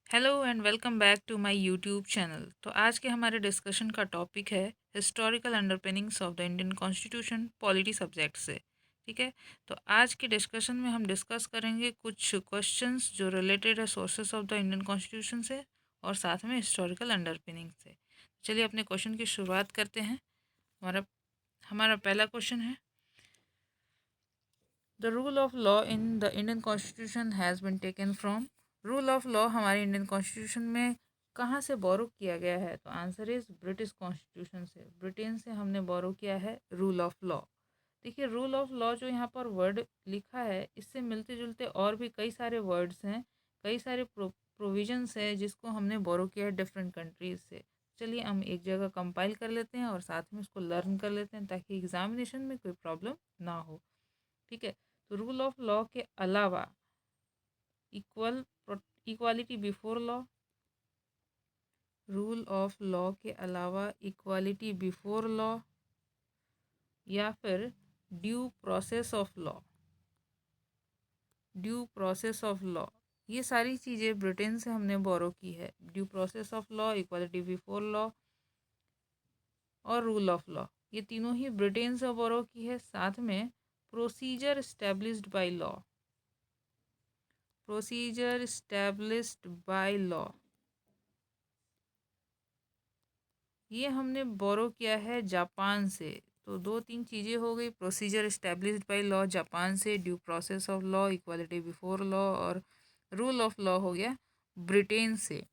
Hello and welcome back to my YouTube channel. तो आज के हमारे डिस्कशन का टॉपिक है historical underpinnings of the Indian constitution polity subject से। ठीक है। तो आज के डिस्कशन में हम डिस्कस करेंगे कुछ क्वेश्चंस जो रिलेटेड है sources of the Indian constitution से और साथ में हिस्टोरिकल अंडरपिनिंग से। चलिए अपने क्वेश्चन की शुरुआत करते हैं। हमारा हमारा पहला क्वेश्चन है, the rule of law in the Indian constitution has been taken from. Rule of law हमारे इंडियन कॉन्स्टिट्यूशन में कहाँ से बोरो किया गया है? तो आंसर इज ब्रिटिश कॉन्स्टिट्यूशन से। ब्रिटेन से हमने बोरो किया है रूल ऑफ लॉ। देखिए, रूल ऑफ लॉ जो यहाँ पर वर्ड लिखा है, इससे मिलते जुलते और भी कई सारे वर्ड्स हैं, कई सारे प्रोविजंस हैं जिसको हमने बोरो किया है डिफरेंट कंट्रीज से। चलिए हम एक जगह कंपाइल कर लेते हैं और साथ में उसको लर्न कर लेते हैं ताकि एग्जामिनेशन में कोई प्रॉब्लम ना हो। ठीक है। तो रूल ऑफ लॉ के अलावा equal equality before law, rule of law के अलावा इक्वालिटी बिफोर लॉ या फिर due process of law, due process of law, ये सारी चीज़ें ब्रिटेन से हमने बोरो की है। Due process of law, equality before law और रूल ऑफ लॉ, ये तीनों ही ब्रिटेन से बोरो की है। साथ में procedure established by law, procedure established by law, ये हमने बोरो किया है जापान से। तो दो तीन चीज़ें हो गई, procedure established by law Japan से, due process of law, equality before law और रूल ऑफ लॉ हो गया ब्रिटेन से।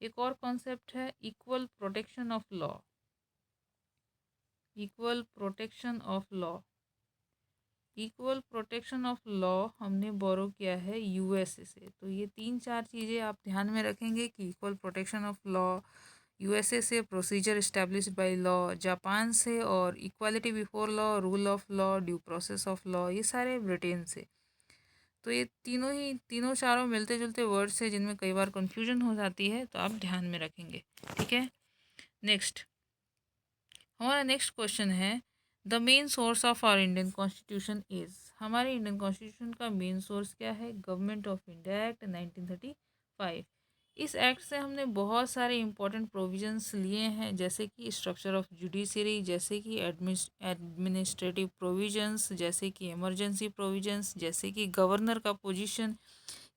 एक और कॉन्सेप्ट है equal protection of law, equal protection of law, equal protection of law हमने बोरो किया है यूएसए से। तो ये तीन चार चीज़ें आप ध्यान में रखेंगे कि equal protection of law USA से, procedure established by law Japan से और equality before law, rule of law, due process of law, ये सारे ब्रिटेन से। तो ये तीनों चारों मिलते जुलते वर्ड्स हैं जिनमें कई बार कन्फ्यूजन हो जाती है, तो आप ध्यान में रखेंगे। ठीक है। नेक्स्ट, हमारा नेक्स्ट क्वेश्चन है, the main source of our Indian constitution is. हमारे इंडियन कॉन्स्टिट्यूशन का मेन सोर्स क्या है? Government of India act 1935। इस एक्ट से हमने बहुत सारे इंपॉर्टेंट प्रोविजंस लिए हैं, जैसे कि स्ट्रक्चर ऑफ जुडिशरी, जैसे कि एडमिनिस्ट्रेटिव प्रोविजंस, जैसे कि इमरजेंसी प्रोविजंस, जैसे कि गवर्नर का पोजीशन।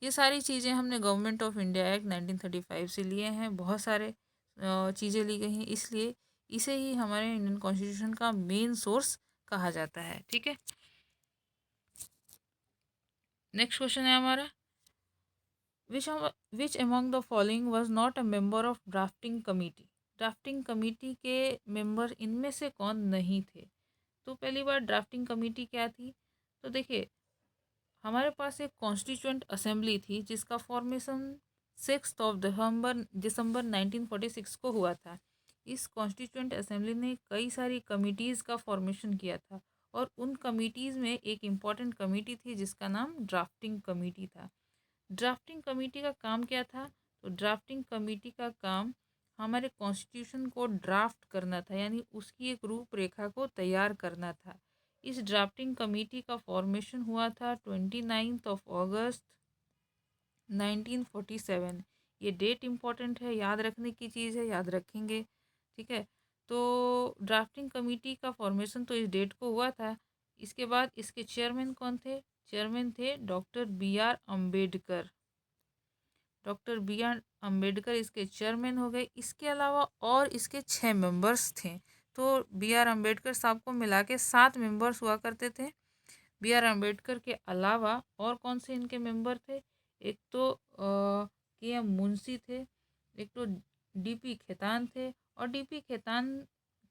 ये सारी चीज़ें हमने गवर्नमेंट ऑफ इंडिया एक्ट 1935 से लिए हैं। बहुत सारे चीज़ें ली गई हैं, इसलिए इसे ही हमारे इंडियन कॉन्स्टिट्यूशन का मेन सोर्स कहा जाता है। ठीक है। नेक्स्ट क्वेश्चन है हमारा, which which among the following was not a member of drafting committee. Drafting committee के मेंबर इनमें से कौन नहीं थे? तो पहली बार ड्राफ्टिंग कमिटी क्या थी? तो देखिए, हमारे पास एक कॉन्स्टिट्यूंट असेंबली थी जिसका फॉर्मेशन 6 दिसंबर 1946 को हुआ था। इस कॉन्स्टिट्यूंट असेंबली ने कई सारी कमिटीज़ का फॉर्मेशन किया था और उन कमिटीज़ में एक इम्पॉर्टेंट कमिटी थी जिसका नाम ड्राफ्टिंग कमिटी था। ड्राफ्टिंग कमेटी का काम क्या था? तो ड्राफ्टिंग कमेटी का काम हमारे कॉन्स्टिट्यूशन को ड्राफ्ट करना था, यानी उसकी एक रूपरेखा को तैयार करना था। इस ड्राफ्टिंग कमेटी का फॉर्मेशन हुआ था 29 अगस्त 1947। ये डेट इम्पॉर्टेंट है, याद रखने की चीज़ है, याद रखेंगे। ठीक है। तो ड्राफ्टिंग कमेटी का फॉर्मेशन तो इस डेट को हुआ था। इसके बाद इसके चेयरमैन कौन थे? चेयरमैन थे doctor B R Ambedkar. Doctor B R Ambedkar इसके चेयरमैन हो गए। इसके अलावा और इसके 6 मेंबर्स थे। तो बी आर अम्बेडकर साहब को मिला के 7 मेंबर्स हुआ करते थे। बी आर अम्बेडकर के अलावा और कौन से इनके मेंबर थे? एक तो के एम मुंशी थे, एक तो डीपी खेतान थे, और डीपी खेतान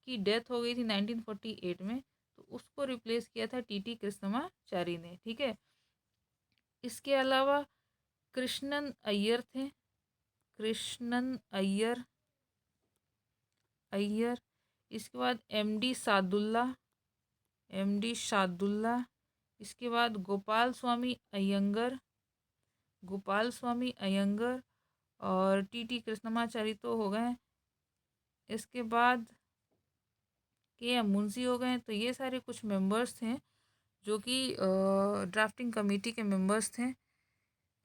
की डेथ हो गई थी 1948 में, तो उसको रिप्लेस किया था टीटी कृष्णमाचारी ने। ठीक है। इसके अलावा कृष्णन अय्यर थे, कृष्णन अय्यर अय्यर। इसके बाद एमडी सादुल्ला, एमडी सादुल्ला। इसके बाद गोपाल स्वामी अयंगर, गोपाल स्वामी अयंगर और टीटी कृष्णमाचारी तो हो गए। इसके बाद के एम मुंशी हो गए। तो ये सारे कुछ मेंबर्स थे जो कि ड्राफ्टिंग कमेटी के मेंबर्स थे।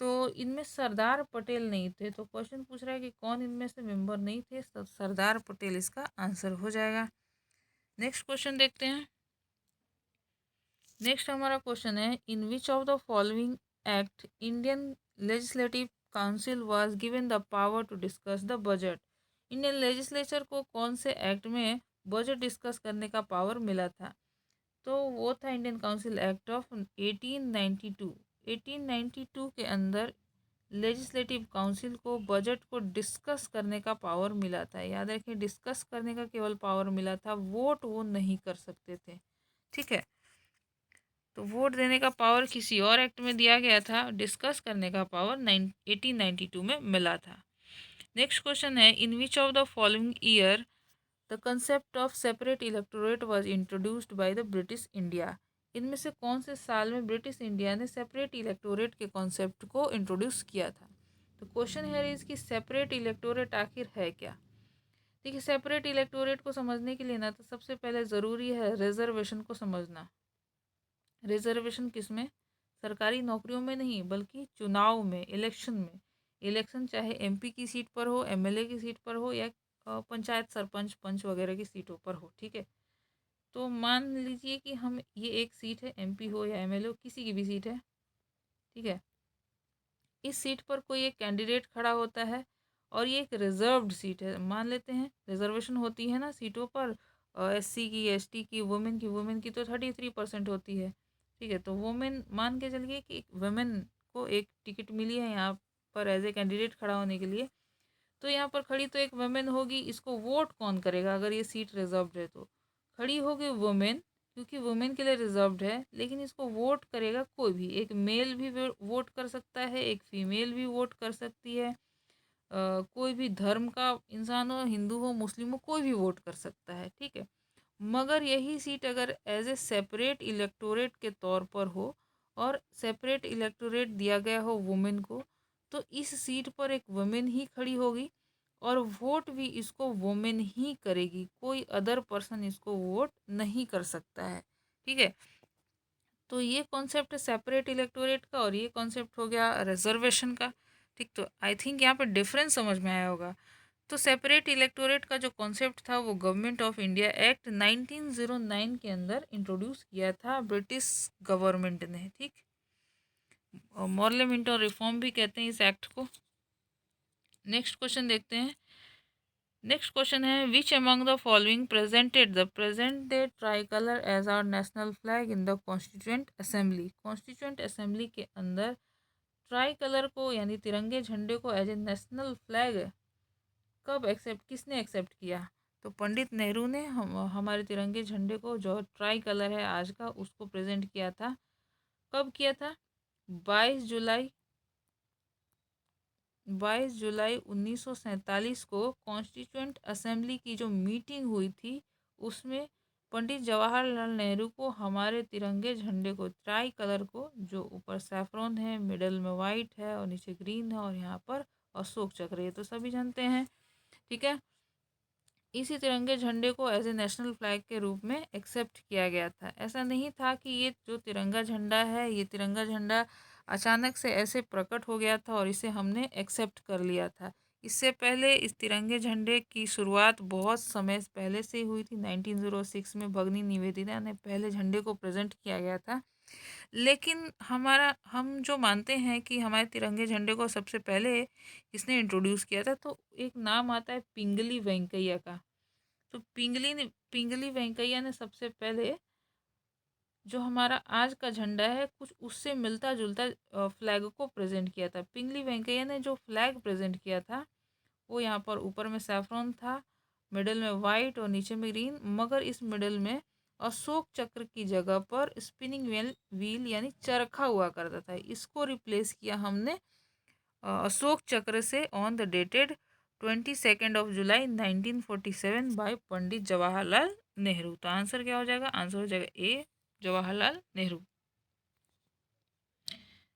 तो इनमें सरदार पटेल नहीं थे, तो क्वेश्चन पूछ रहा है कि कौन इनमें से मेंबर नहीं थे, तो सरदार पटेल इसका आंसर हो जाएगा। नेक्स्ट क्वेश्चन देखते हैं। नेक्स्ट हमारा क्वेश्चन है, in which of the following act Indian legislative council was given the power to discuss the budget. Indian legislature को कौन से एक्ट में बजट डिस्कस करने का पावर मिला था? तो वो था इंडियन काउंसिल एक्ट ऑफ 1892। 1892 के अंदर लेजिस्लेटिव काउंसिल को बजट को डिस्कस करने का पावर मिला था। याद रखें, डिस्कस करने का केवल पावर मिला था, वोट वो नहीं कर सकते थे। ठीक है, तो वोट देने का पावर किसी और एक्ट में दिया गया था, डिस्कस करने का पावर 1892 में मिला था। नेक्स्ट क्वेश्चन है, in which of the following year the concept of separate electorate was introduced by the British India. इनमें से कौन से साल में ब्रिटिश इंडिया ने सेपरेट इलेक्टोरेट के कॉन्सेप्ट को इंट्रोड्यूस किया था? तो क्वेश्चन है इसकी, सेपरेट इलेक्टोरेट आखिर है क्या? देखिए, सेपरेट इलेक्टोरेट को समझने के लिए ना तो सबसे पहले ज़रूरी है रिजर्वेशन को समझना। रिजर्वेशन किस में? सरकारी नौकरियों में नहीं, बल्कि चुनाव में, इलेक्शन में। इलेक्शन चाहे एमपी की सीट पर हो, एमएलए की सीट पर हो, या पंचायत सरपंच पंच वगैरह की सीटों पर हो। ठीक है, तो मान लीजिए कि हम ये एक सीट है, एमपी हो या एमएलए हो, किसी की भी सीट है। ठीक है, इस सीट पर कोई एक कैंडिडेट खड़ा होता है और ये एक रिजर्व्ड सीट है। मान लेते हैं रिजर्वेशन होती है ना सीटों पर, एससी की, एसटी की, वुमेन की तो 33% होती है। ठीक है, तो वुमेन मान के चलिए कि वुमेन को एक टिकट मिली है यहाँ पर एज ए कैंडिडेट खड़ा होने के लिए। तो यहाँ पर खड़ी तो एक वुमेन होगी, इसको वोट कौन करेगा अगर ये सीट रिजर्व्ड है? तो खड़ी होगी वुमेन, क्योंकि वुमेन के लिए रिजर्व्ड है, लेकिन इसको वोट करेगा कोई भी। एक मेल भी वोट कर सकता है, एक फीमेल भी वोट कर सकती है, कोई भी धर्म का इंसान हो, हिंदू हो, मुस्लिम हो, कोई भी वोट कर सकता है। ठीक है, मगर यही सीट अगर एज ए सेपरेट इलेक्टोरेट के तौर पर हो और सेपरेट इलेक्टोरेट दिया गया हो वुमेन को, तो इस सीट पर एक वुमेन ही खड़ी होगी और वोट भी इसको वुमेन ही करेगी, कोई अदर पर्सन इसको वोट नहीं कर सकता है। ठीक है, तो ये कॉन्सेप्ट है सेपरेट इलेक्टोरेट का और ये कॉन्सेप्ट हो गया रिजर्वेशन का। ठीक, तो आई थिंक यहाँ पर डिफरेंस समझ में आया होगा। तो सेपरेट इलेक्टोरेट का जो कॉन्सेप्ट था वो गवर्नमेंट ऑफ इंडिया एक्ट 1909 के अंदर इंट्रोड्यूस किया था ब्रिटिश गवर्नमेंट ने। ठीक, और मॉर्लेमेंटो रिफॉर्म भी कहते हैं इस एक्ट को। नेक्स्ट क्वेश्चन देखते हैं। नेक्स्ट क्वेश्चन है, which among the following presented the present day tricolour as our national flag in the constituent assembly. Constituent assembly के अंदर ट्राई कलर को यानी तिरंगे झंडे को एज ए नेशनल फ्लैग कब एक्सेप्ट, किसने एक्सेप्ट किया? तो पंडित नेहरू ने हमारे तिरंगे झंडे को, जो ट्राई कलर है आज का, उसको प्रेजेंट किया था। कब किया था? 22 जुलाई 22 जुलाई 1947 को कॉन्स्टिट्यूएंट असेंबली की जो मीटिंग हुई थी, उसमें पंडित जवाहरलाल नेहरू को हमारे तिरंगे झंडे को, ट्राई कलर को, जो ऊपर सैफरॉन है, मिडल में वाइट है और नीचे ग्रीन है और यहाँ पर अशोक चक्र, ये तो सभी जानते हैं। ठीक है, इसी तिरंगे झंडे को एज ए नेशनल फ्लैग के रूप में एक्सेप्ट किया गया था। ऐसा नहीं था कि ये जो तिरंगा झंडा है, ये तिरंगा झंडा अचानक से ऐसे प्रकट हो गया था और इसे हमने एक्सेप्ट कर लिया था। इससे पहले इस तिरंगे झंडे की शुरुआत बहुत समय पहले से ही हुई थी। 1906 में भगनी निवेदिता ने पहले झंडे को प्रेजेंट किया गया था। लेकिन हम जो मानते हैं कि हमारे तिरंगे झंडे को सबसे पहले किसने इंट्रोड्यूस किया था, तो एक नाम आता है पिंगली वेंकैया का। तो पिंगली वेंकैया ने सबसे पहले जो हमारा आज का झंडा है, कुछ उससे मिलता जुलता फ्लैग को प्रेजेंट किया था। पिंगली वेंकैया ने जो फ्लैग प्रेजेंट किया था वो यहाँ पर ऊपर में सैफरॉन था, मिडल में वाइट और नीचे में ग्रीन, मगर इस मिडल में अशोक चक्र की जगह पर स्पिनिंग व्हील यानी चरखा हुआ करता था। इसको रिप्लेस किया हमने अशोक चक्र से on the dated 22 July 1947 by Pandit Jawaharlal Nehru. तो आंसर क्या हो जाएगा? आंसर हो जाएगा A, Jawaharlal Nehru.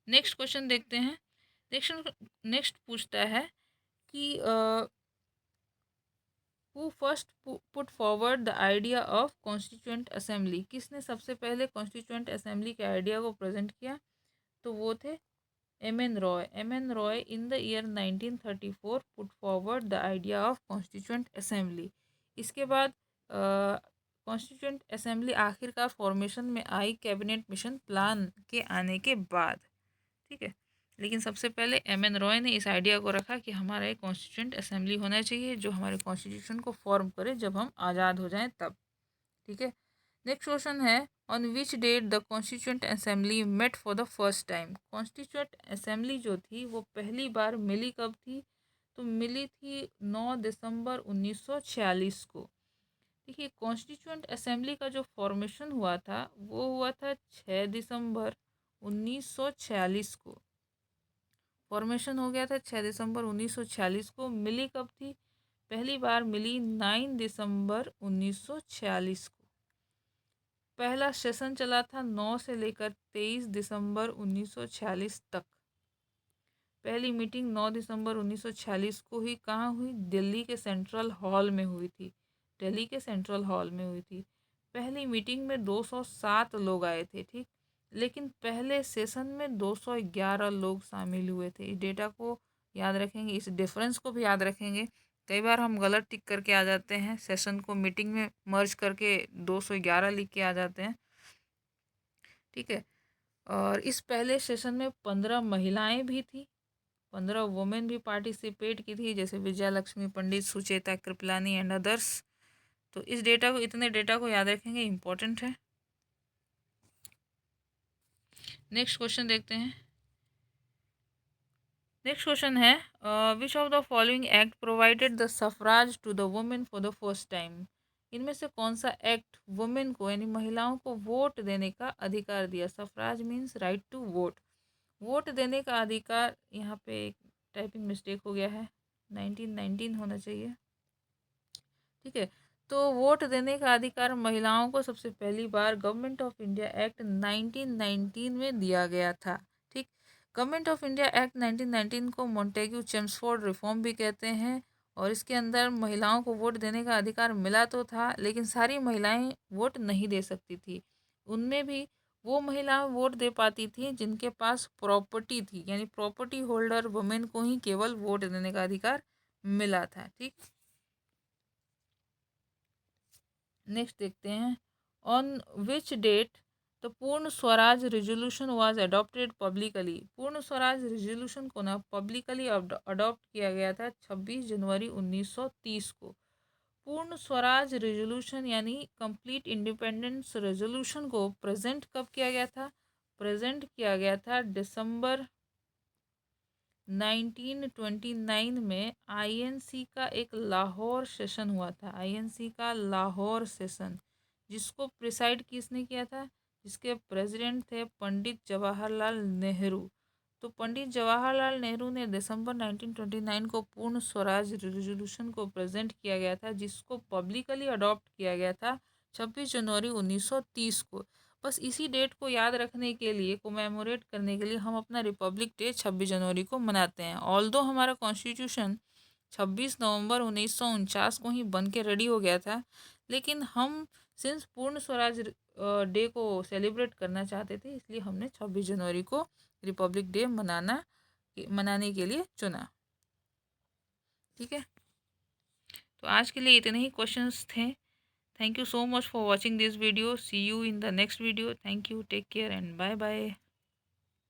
Next question देखते हैं। नेक्स्ट पूछता है कि who first put forward the idea of constituent assembly. किसने सबसे पहले कॉन्स्टिट्यूएंट असेंबली के आइडिया को प्रेजेंट किया? तो वो थे M.N. Roy in the year 1934 put forward the idea of Constituent Assembly. इसके बाद कॉन्स्टिट्यूंट असेंबली आखिरकार फॉर्मेशन में आई कैबिनेट मिशन प्लान के आने के बाद, ठीक है। लेकिन सबसे पहले M.N. रॉय ने इस आइडिया को रखा कि हमारा एक कॉन्स्टिट्यूंट असेंबली होना चाहिए जो हमारे कॉन्स्टिट्यूशन को फॉर्म करे जब हम आज़ाद हो जाएं तब, ठीक है। नेक्स्ट क्वेश्चन है on which date the constituent assembly met for the first time. Constituent assembly जो थी वो पहली बार मिली कब थी, तो मिली थी 9 दिसंबर 1946 को। देखिए कॉन्स्टिट्यूंट असेंबली का जो फॉर्मेशन हुआ था वो हुआ था 6 दिसंबर 1946 को। फॉर्मेशन हो गया था 6 दिसंबर 1946 को। मिली कब थी, पहली बार मिली 9 दिसंबर 1946 को। पहला सेशन चला था 9 से लेकर 23 दिसंबर 1946 तक। पहली मीटिंग 9 दिसंबर 1946 को ही कहाँ हुई, दिल्ली के सेंट्रल हॉल में हुई थी। दिल्ली के सेंट्रल हॉल में हुई थी। पहली मीटिंग में 207 लोग आए थे, ठीक। लेकिन पहले सेशन में 211 लोग शामिल हुए थे। इस डेटा को याद रखेंगे, इस डिफरेंस को भी याद रखेंगे। कई बार हम गलत टिक करके आ जाते हैं, सेशन को मीटिंग में मर्ज करके 211 लिख के आ जाते हैं, ठीक है। और इस पहले सेशन में 15 महिलाएं भी थी, 15 वुमेन भी पार्टिसिपेट की थी, जैसे विजया लक्ष्मी पंडित, सुचेता कृपलानी एंड अदर्स। तो इस डेटा को, इतने डेटा को याद रखेंगे, इम्पोर्टेंट है। नेक्स्ट क्वेश्चन देखते हैं। नेक्स्ट क्वेश्चन है which of the following act provided the suffrage to the women for the first time. इनमें से कौन सा एक्ट वुमेन को यानी महिलाओं को वोट देने का अधिकार दिया। Suffrage means right to vote. Vote देने का अधिकार, यहाँ पे एक टाइपिंग मिस्टेक हो गया है, 1919 होना चाहिए, ठीक है। तो वोट देने का अधिकार महिलाओं को सबसे पहली बार गवर्नमेंट ऑफ इंडिया एक्ट 1919 में दिया गया था, ठीक। गवर्नमेंट ऑफ इंडिया एक्ट 1919 को मोंटेग्यू चेम्सफोर्ड रिफॉर्म भी कहते हैं। और इसके अंदर महिलाओं को वोट देने का अधिकार मिला तो था, लेकिन सारी महिलाएं वोट नहीं दे सकती थी। उनमें भी वो महिलाएं वोट दे पाती थी जिनके पास प्रॉपर्टी थी, यानी प्रॉपर्टी होल्डर वुमेन को ही केवल वोट देने का अधिकार मिला था, ठीक। नेक्स्ट देखते हैं ऑन विच डेट द पूर्ण Swaraj resolution was adopted publicly. पूर्ण स्वराज रेजोल्यूशन को ना पब्लिकली अडॉप्ट किया गया था 26 जनवरी 1930 को। पूर्ण स्वराज रेजोल्यूशन यानी कंप्लीट इंडिपेंडेंस रेजोल्यूशन को प्रेजेंट कब किया गया था, प्रेजेंट किया गया था दिसंबर 1929 में। आईएनसी का एक लाहौर सेशन हुआ था, आईएनसी का लाहौर सेशन, जिसको प्रिसाइड किसने किया था, जिसके प्रेसिडेंट थे पंडित जवाहरलाल नेहरू। तो पंडित जवाहरलाल नेहरू ने दिसंबर 1929 को पूर्ण स्वराज रेजोल्यूशन को प्रेजेंट किया गया था, जिसको पब्लिकली अडॉप्ट किया गया था 26 जनवरी 1930 को। बस इसी डेट को याद रखने के लिए, कोमेमोरेट करने के लिए हम अपना रिपब्लिक डे 26 जनवरी को मनाते हैं। ऑल्दो हमारा कॉन्स्टिट्यूशन 26 नवंबर 1949 को ही बन के रेडी हो गया था, लेकिन हम सिंस पूर्ण स्वराज डे को सेलिब्रेट करना चाहते थे, इसलिए हमने 26 जनवरी को रिपब्लिक डे मनाने के लिए चुना, ठीक है। तो आज के लिए इतने ही क्वेश्चंस थे। Thank you so much for watching this video. See you in the next video. Thank you. Take care and bye bye.